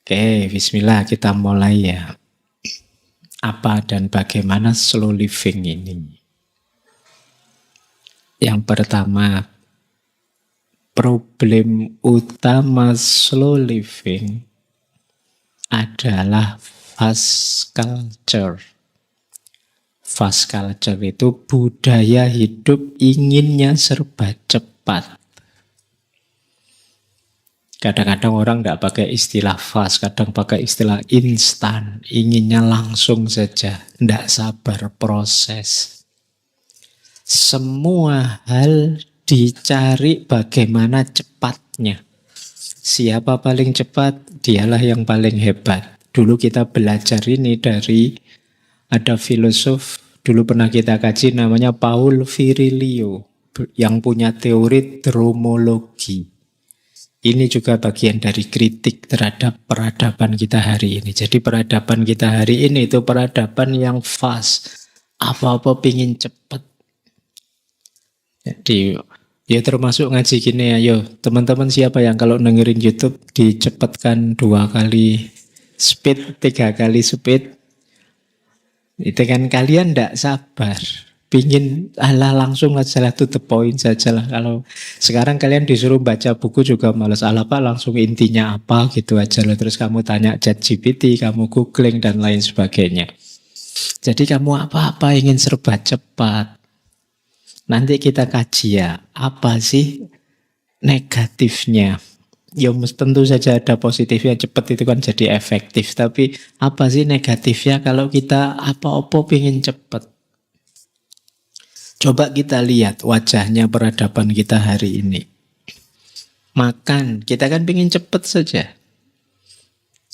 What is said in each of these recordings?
Oke, bismillah kita mulai ya. Apa dan bagaimana slow living ini? Yang pertama, problem utama slow living adalah fast culture. Fast culture itu budaya hidup inginnya serba cepat. Kadang-kadang orang tidak pakai istilah fast, kadang pakai istilah instan. Inginnya langsung saja, tidak sabar proses. Semua hal dicari bagaimana cepatnya. Siapa paling cepat, dialah yang paling hebat. Dulu kita belajar ini dari ada filosof, dulu pernah kita kaji namanya Paul Virilio, yang punya teori dromologi. Ini juga bagian dari kritik terhadap peradaban kita hari ini. Jadi peradaban kita hari ini itu peradaban yang fast. Apa-apa pingin cepat. Jadi ya termasuk ngaji gini ya. Yo, teman-teman siapa yang kalau dengerin YouTube dicepatkan 2 kali speed, 3 kali speed. Itu kan kalian tidak sabar. Pingin langsung aja to the point saja lah. Kalau sekarang kalian disuruh baca buku juga males. Pak langsung intinya apa gitu aja lah. Terus kamu tanya ChatGPT, kamu googling dan lain sebagainya. Jadi kamu apa-apa ingin serba cepat. Nanti kita kaji ya, apa sih negatifnya? Ya tentu saja ada positifnya, cepat itu kan jadi efektif. Tapi apa sih negatifnya kalau kita apa-apa pingin cepat? Coba kita lihat wajahnya peradaban kita hari ini. Makan, kita kan pingin cepet saja.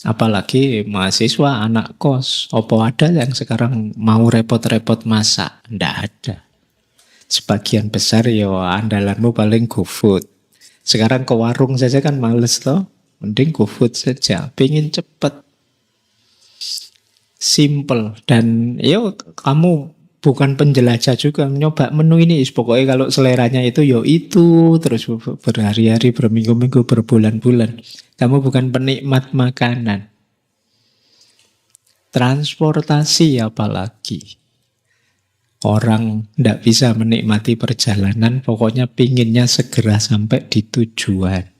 Apalagi mahasiswa, anak kos. Apa ada yang sekarang mau repot-repot masak? Nggak ada. Sebagian besar ya andalanmu paling GoFood. Sekarang ke warung saja kan males loh. Mending GoFood saja. Pingin cepet. Simple. Dan yo kamu bukan penjelajah juga, nyoba menu ini. Pokoknya kalau seleranya itu, yo itu. Terus berhari-hari, berminggu-minggu, berbulan-bulan. Kamu bukan penikmat makanan. Transportasi apalagi. Orang tidak bisa menikmati perjalanan, pokoknya pinginnya segera sampai di tujuan.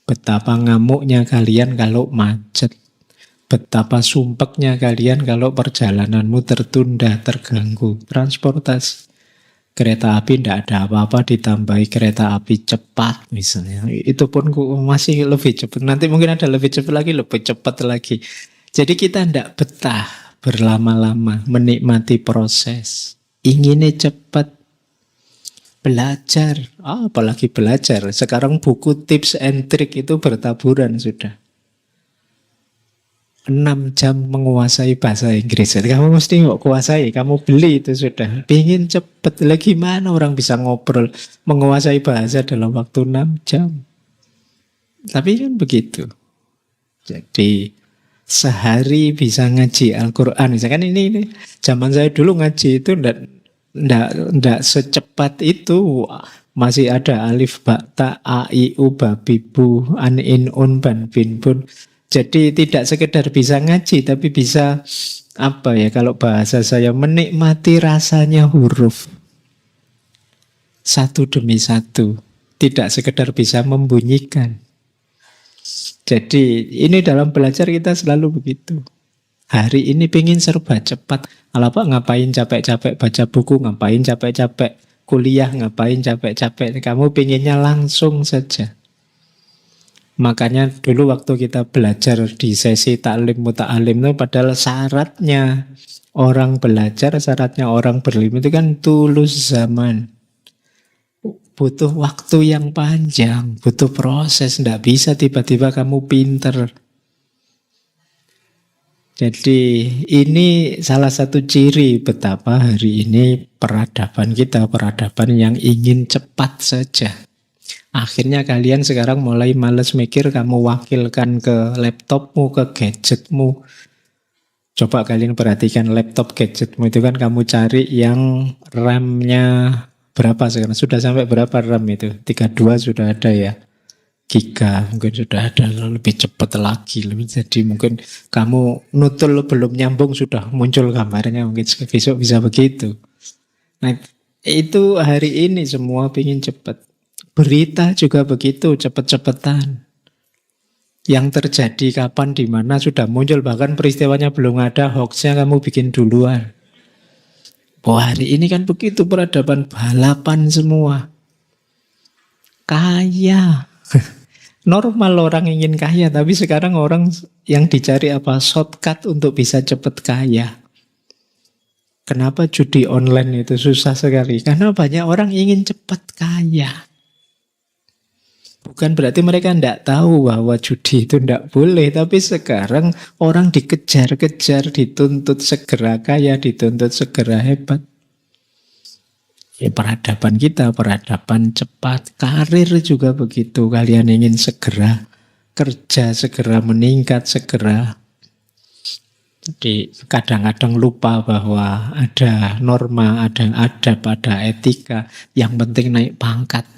Betapa ngamuknya kalian kalau macet. Betapa sumpeknya kalian kalau perjalananmu tertunda, terganggu. Transportasi. Kereta api tidak ada apa-apa ditambahi kereta api cepat misalnya. Itu pun masih lebih cepat. Nanti mungkin ada lebih cepat lagi, lebih cepat lagi. Jadi kita tidak betah berlama-lama menikmati proses. Inginnya cepat. Belajar. Apalagi belajar. Sekarang buku tips and trick itu bertaburan sudah. 6 jam menguasai bahasa Inggris. Jadi kamu mesti nggak kuasai, kamu beli itu sudah. Pingin cepet, lagi mana orang bisa ngobrol menguasai bahasa dalam waktu 6 jam. Tapi kan begitu. Jadi sehari bisa ngaji Al-Quran. Misalkan ini zaman saya dulu ngaji itu ndak secepat itu. Masih ada alif, ba, ta, a, i, u, ba, bi, bu, an, in, un, ban, bin, bun. Jadi tidak sekedar bisa ngaji, tapi bisa apa ya, kalau bahasa saya menikmati rasanya huruf. Satu demi satu. Tidak sekedar bisa membunyikan. Jadi ini dalam belajar kita selalu begitu. Hari ini pengen serba cepat. Pak ngapain capek-capek baca buku, ngapain capek-capek kuliah, ngapain capek-capek. Kamu pengennya langsung saja. Makanya dulu waktu kita belajar di sesi taklim muta'alim itu, padahal syaratnya orang belajar, syaratnya orang berilmu itu kan tulus zaman. Butuh waktu yang panjang, butuh proses. Tidak bisa tiba-tiba kamu pinter. Jadi ini salah satu ciri betapa hari ini peradaban kita, peradaban yang ingin cepat saja. Akhirnya kalian sekarang mulai males mikir, kamu wakilkan ke laptopmu, ke gadgetmu. Coba kalian perhatikan laptop gadgetmu itu kan kamu cari yang RAM-nya berapa sekarang? Sudah sampai berapa RAM itu? 32 sudah ada ya. giga, mungkin sudah ada lebih cepat lagi. Jadi mungkin kamu nutul belum nyambung sudah muncul gambarnya, mungkin besok bisa begitu. Nah, itu hari ini semua pingin cepat. Berita juga begitu, cepat-cepatan. Yang terjadi kapan, di mana sudah muncul, bahkan peristiwanya belum ada, hoaxnya kamu bikin duluan. Wah, hari ini kan begitu peradaban, balapan semua. Kaya. Normal orang ingin kaya, tapi sekarang orang yang dicari apa? Shortcut untuk bisa cepat kaya. Kenapa judi online itu susah sekali? Karena banyak orang ingin cepat kaya. Bukan berarti mereka tidak tahu bahwa judi itu tidak boleh, tapi sekarang orang dikejar-kejar, dituntut segera kaya, dituntut segera hebat. Ya, peradaban kita, peradaban cepat. Karir juga begitu. Kalian ingin segera kerja, segera meningkat, segera. Jadi kadang-kadang lupa bahwa ada norma, ada adab, ada etika. Yang penting naik pangkat.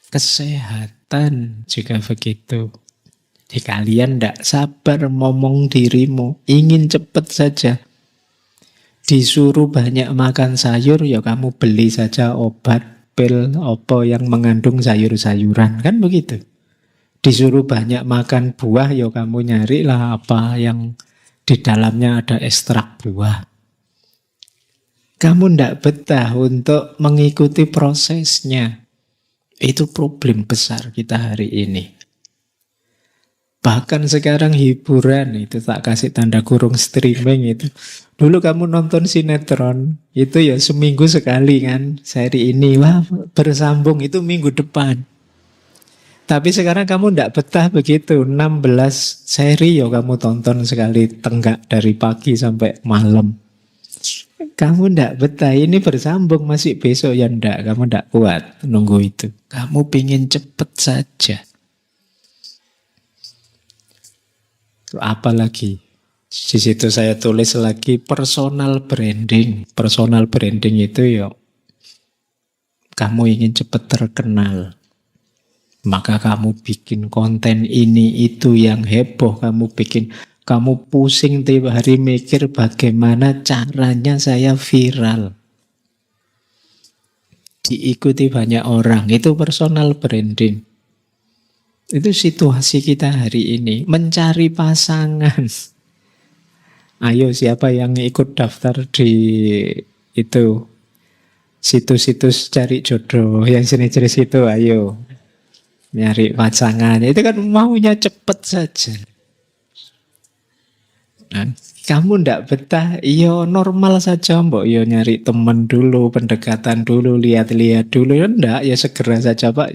Kesehatan juga begitu. Jadi kalian tidak sabar ngomong dirimu, ingin cepat saja. Disuruh banyak makan sayur, ya kamu beli saja obat, pil, apa yang mengandung sayur-sayuran. Kan begitu. Disuruh banyak makan buah, ya kamu nyarilah apa yang di dalamnya ada ekstrak buah. Kamu tidak betah untuk mengikuti prosesnya. Itu problem besar kita hari ini. Bahkan sekarang hiburan itu, tak kasih tanda kurung streaming itu. Dulu kamu nonton sinetron, itu ya seminggu sekali kan. Seri ini, wah bersambung, itu minggu depan. Tapi sekarang kamu tidak betah begitu. 16 seri ya kamu tonton sekali, tenggak dari pagi sampai malam. Kamu tidak betah, ini bersambung masih besok ya ndak. Kamu tidak kuat nunggu itu. Kamu pingin cepet saja. Apalagi di situ saya tulis lagi personal branding. Personal branding itu ya kamu ingin cepat terkenal, maka kamu bikin konten ini itu yang heboh, kamu bikin, kamu pusing tiap hari mikir bagaimana caranya saya viral, diikuti banyak orang. Itu personal branding. Itu situasi kita hari ini, mencari pasangan. Ayo siapa yang ikut daftar di itu situs-situs cari jodoh yang jenis-jenis itu, ayo nyari pasangan. Itu kan maunya cepet saja. Nah, kamu ndak betah, iyo normal saja mbok, iyo nyari teman dulu, pendekatan dulu, lihat-lihat dulu. Ya ndak, ya segera saja Pak.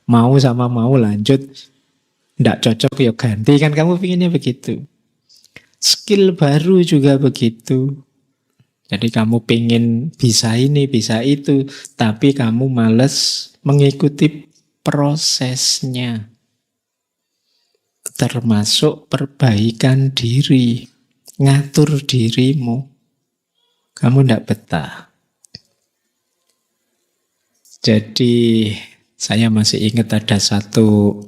Mau sama mau lanjut, ndak cocok ya ganti, kan kamu pinginnya begitu. Skill baru juga begitu. Jadi kamu pingin bisa ini, bisa itu, tapi kamu males mengikuti prosesnya. Termasuk perbaikan diri, ngatur dirimu. Kamu ndak betah. Jadi saya masih ingat ada satu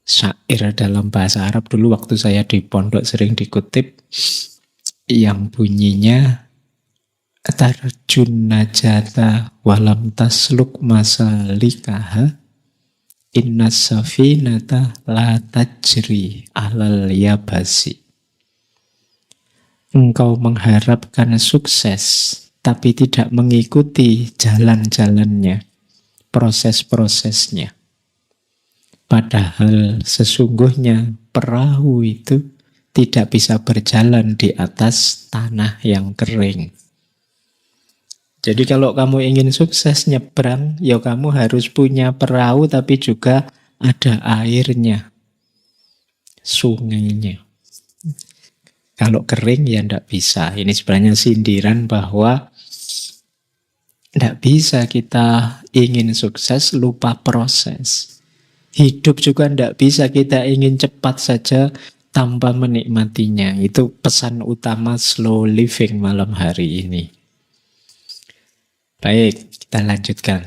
syair dalam bahasa Arab dulu waktu saya di pondok sering dikutip, yang bunyinya tarjun najata walam tasluk masalikaha innas safinata la tajri alal yabasi. Engkau mengharapkan sukses tapi tidak mengikuti jalan-jalannya, proses-prosesnya. Padahal sesungguhnya perahu itu tidak bisa berjalan di atas tanah yang kering. Jadi kalau kamu ingin sukses nyebrang, ya kamu harus punya perahu tapi juga ada airnya, sungainya. Kalau kering ya tidak bisa. Ini sebenarnya sindiran bahwa tidak bisa kita ingin sukses lupa proses. Hidup juga tidak bisa kita ingin cepat saja tanpa menikmatinya. Itu pesan utama slow living malam hari ini. Baik, kita lanjutkan.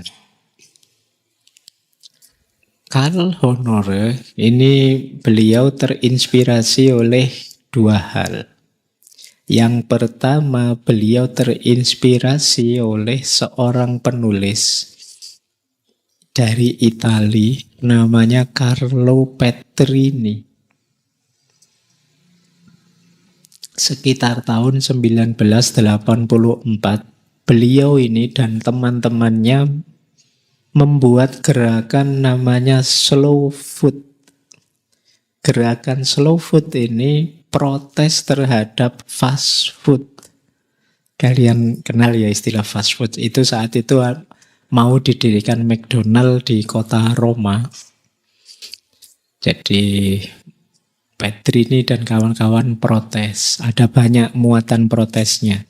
Karl Honore ini beliau terinspirasi oleh dua hal. Yang pertama, beliau terinspirasi oleh seorang penulis dari Italia namanya Carlo Petrini. Sekitar tahun 1984, beliau ini dan teman-temannya membuat gerakan namanya slow food. Gerakan slow food ini protes terhadap fast food. Kalian kenal ya istilah fast food? Itu saat itu mau didirikan McDonald di kota Roma. Jadi Petrini dan kawan-kawan protes. Ada banyak muatan protesnya.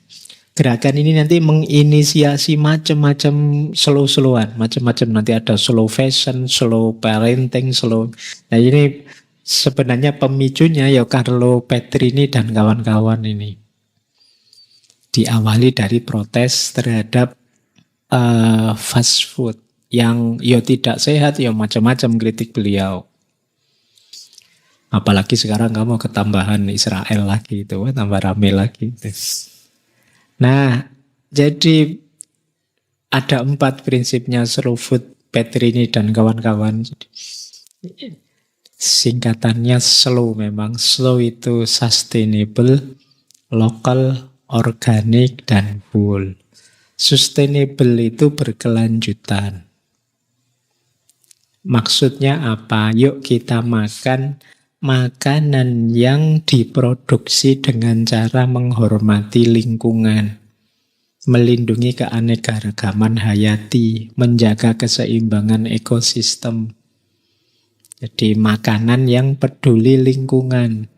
Gerakan ini nanti menginisiasi macam-macam slow-slowan. Macam-macam nanti ada slow fashion, slow parenting, slow. Nah ini sebenarnya pemicunya ya Carlo Petrini dan kawan-kawan ini. Diawali dari protes terhadap fast food yang ya tidak sehat, ya macam-macam kritik beliau. Apalagi sekarang kamu ketambahan Israel lagi itu, tambah rame lagi. Nah, jadi ada 4 prinsipnya slow food Petrini dan kawan-kawan. Singkatannya slow memang. Slow itu sustainable, local, organic, dan whole. Sustainable itu berkelanjutan. Maksudnya apa? Yuk kita makan makanan yang diproduksi dengan cara menghormati lingkungan, melindungi keanekaragaman hayati, menjaga keseimbangan ekosistem. Jadi makanan yang peduli lingkungan.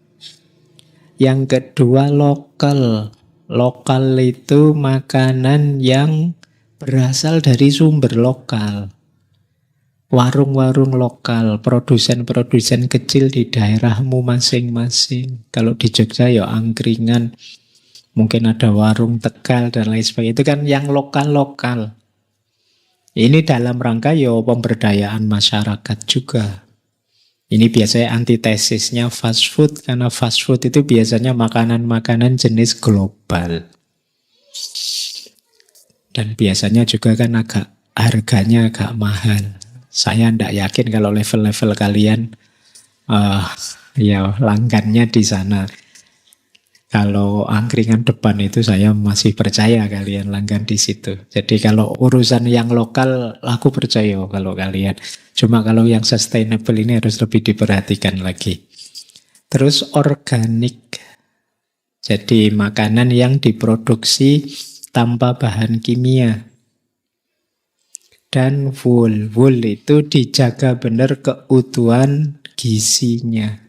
Yang kedua lokal. Lokal itu makanan yang berasal dari sumber lokal. Warung-warung lokal, produsen-produsen kecil di daerahmu masing-masing. Kalau di Jogja ya angkringan, mungkin ada warung Tegal dan lain sebagainya. Itu kan yang lokal-lokal. Ini dalam rangka ya pemberdayaan masyarakat juga. Ini biasanya antitesisnya fast food, karena fast food itu biasanya makanan-makanan jenis global. Dan biasanya juga kan harganya agak mahal. Saya tidak yakin kalau level-level kalian ya langgannya di sana. Kalau angkringan depan itu saya masih percaya kalian langgan di situ. Jadi kalau urusan yang lokal aku percaya kalau kalian. Cuma kalau yang sustainable ini harus lebih diperhatikan lagi. Terus organik. Jadi makanan yang diproduksi tanpa bahan kimia. Dan whole. Whole itu dijaga benar keutuhan gizinya.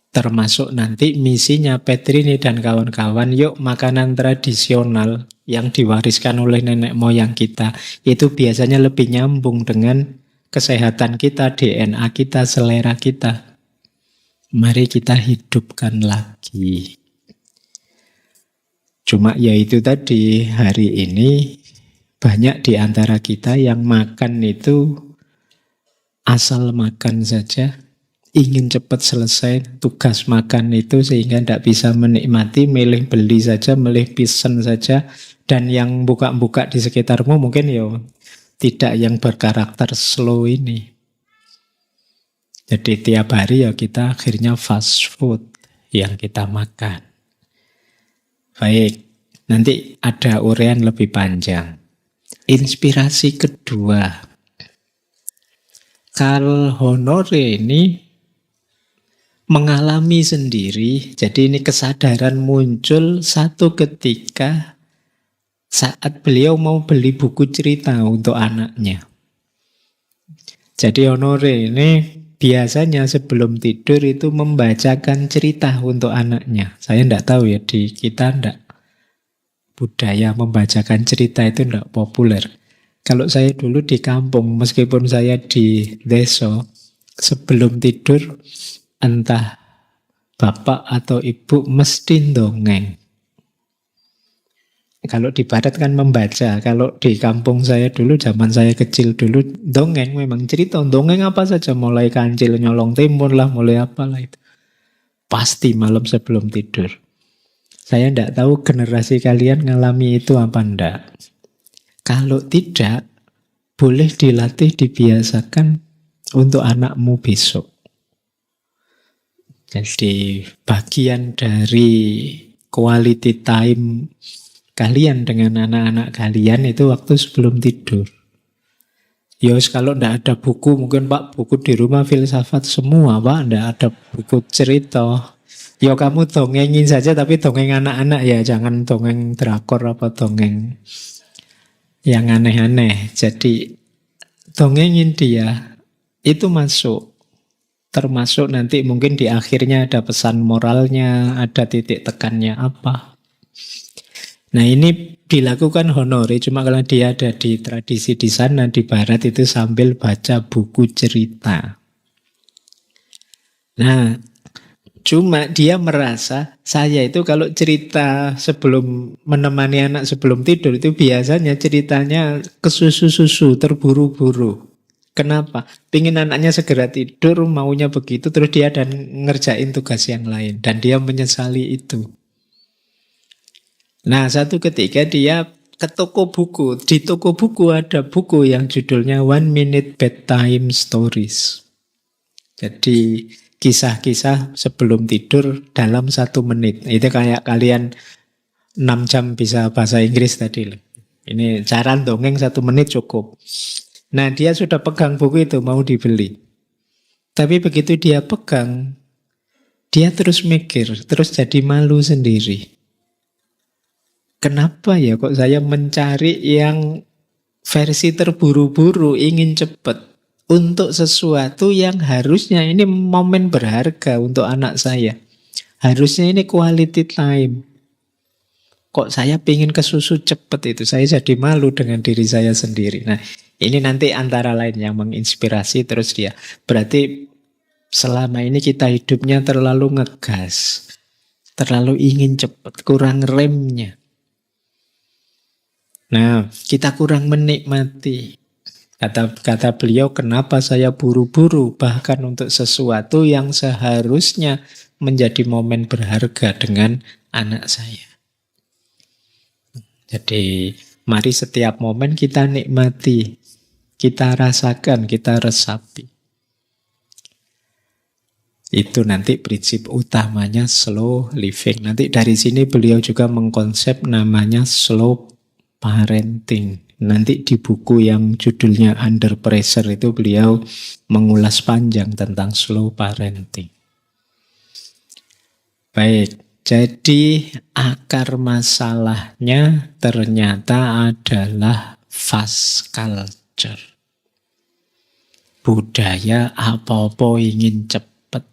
Termasuk nanti misinya Petrini dan kawan-kawan, yuk makanan tradisional yang diwariskan oleh nenek moyang kita, itu biasanya lebih nyambung dengan kesehatan kita, DNA kita, selera kita. Mari kita hidupkan lagi. Cuma ya itu tadi, hari ini banyak di antara kita yang makan itu asal makan saja, ingin cepat selesai tugas makan itu sehingga tidak bisa menikmati, milih beli saja, milih pesen saja, dan yang buka-buka di sekitarmu mungkin ya tidak yang berkarakter slow ini. Jadi tiap hari ya kita akhirnya fast food yang kita makan. Baik, nanti ada uraian lebih panjang. Inspirasi kedua, Carl Honore ini mengalami sendiri. Jadi ini kesadaran muncul satu ketika saat beliau mau beli buku cerita untuk anaknya. Jadi Honore ini biasanya sebelum tidur itu membacakan cerita untuk anaknya. Saya tidak tahu ya, di kita tidak. Budaya membacakan cerita itu tidak populer. Kalau saya dulu di kampung, meskipun saya di desa, sebelum tidur entah bapak atau ibu mesti dongeng. Kalau di barat kan membaca. Kalau di kampung saya dulu, zaman saya kecil dulu, dongeng memang cerita. Dongeng apa saja, mulai Kancil Nyolong Timun lah, mulai apalah itu. Pasti malam sebelum tidur. Saya tidak tahu generasi kalian ngalami itu apa enggak. Kalau tidak, boleh dilatih, dibiasakan untuk anakmu besok. Jadi bagian dari quality time kalian dengan anak-anak kalian itu waktu sebelum tidur. Yos, kalau ndak ada buku, mungkin Pak buku di rumah filsafat semua Pak, ndak ada buku cerita. Ya kamu dongengin saja, tapi dongeng anak-anak ya, jangan dongeng drakor apa dongeng yang aneh-aneh. Jadi dongengin dia, itu masuk. Termasuk nanti mungkin di akhirnya ada pesan moralnya, ada titik tekannya apa. Nah ini dilakukan honore, cuma kalau dia ada di tradisi di sana, di barat itu sambil baca buku cerita. Nah, cuma dia merasa, saya itu kalau cerita sebelum menemani anak sebelum tidur itu biasanya ceritanya kesusu-susu, terburu-buru. Kenapa? Pingin anaknya segera tidur, maunya begitu, terus dia dan ngerjain tugas yang lain. Dan dia menyesali itu. Nah, satu ketika dia ke toko buku. Di toko buku ada buku yang judulnya One Minute Bedtime Stories. Jadi kisah-kisah sebelum tidur dalam 1 menit. Itu kayak kalian 6 jam bisa bahasa Inggris tadi. Ini cara dongeng 1 menit cukup. Nah dia sudah pegang buku itu mau dibeli. Tapi begitu dia pegang, dia terus mikir, terus jadi malu sendiri. Kenapa ya kok saya mencari yang versi terburu-buru, ingin cepat untuk sesuatu yang harusnya ini momen berharga untuk anak saya. Harusnya ini quality time. Kok saya pingin kesusu cepat itu, saya jadi malu dengan diri saya sendiri. Nah ini nanti antara lain yang menginspirasi terus dia. Berarti selama ini kita hidupnya terlalu ngegas, terlalu ingin cepat, kurang remnya. Nah, kita kurang menikmati. Kata beliau, kenapa saya buru-buru bahkan untuk sesuatu yang seharusnya menjadi momen berharga dengan anak saya. Jadi, mari setiap momen kita nikmati, kita rasakan, kita resapi. Itu nanti prinsip utamanya slow living. Nanti dari sini beliau juga mengkonsep namanya slow parenting. Nanti di buku yang judulnya Under Pressure itu beliau mengulas panjang tentang slow parenting. Baik, jadi akar masalahnya ternyata adalah fast culture. Budaya apa-apa ingin cepat.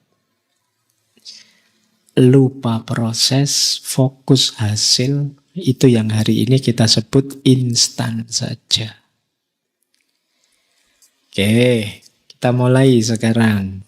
Lupa proses, fokus hasil. Itu yang hari ini kita sebut instan saja. Oke, kita mulai sekarang.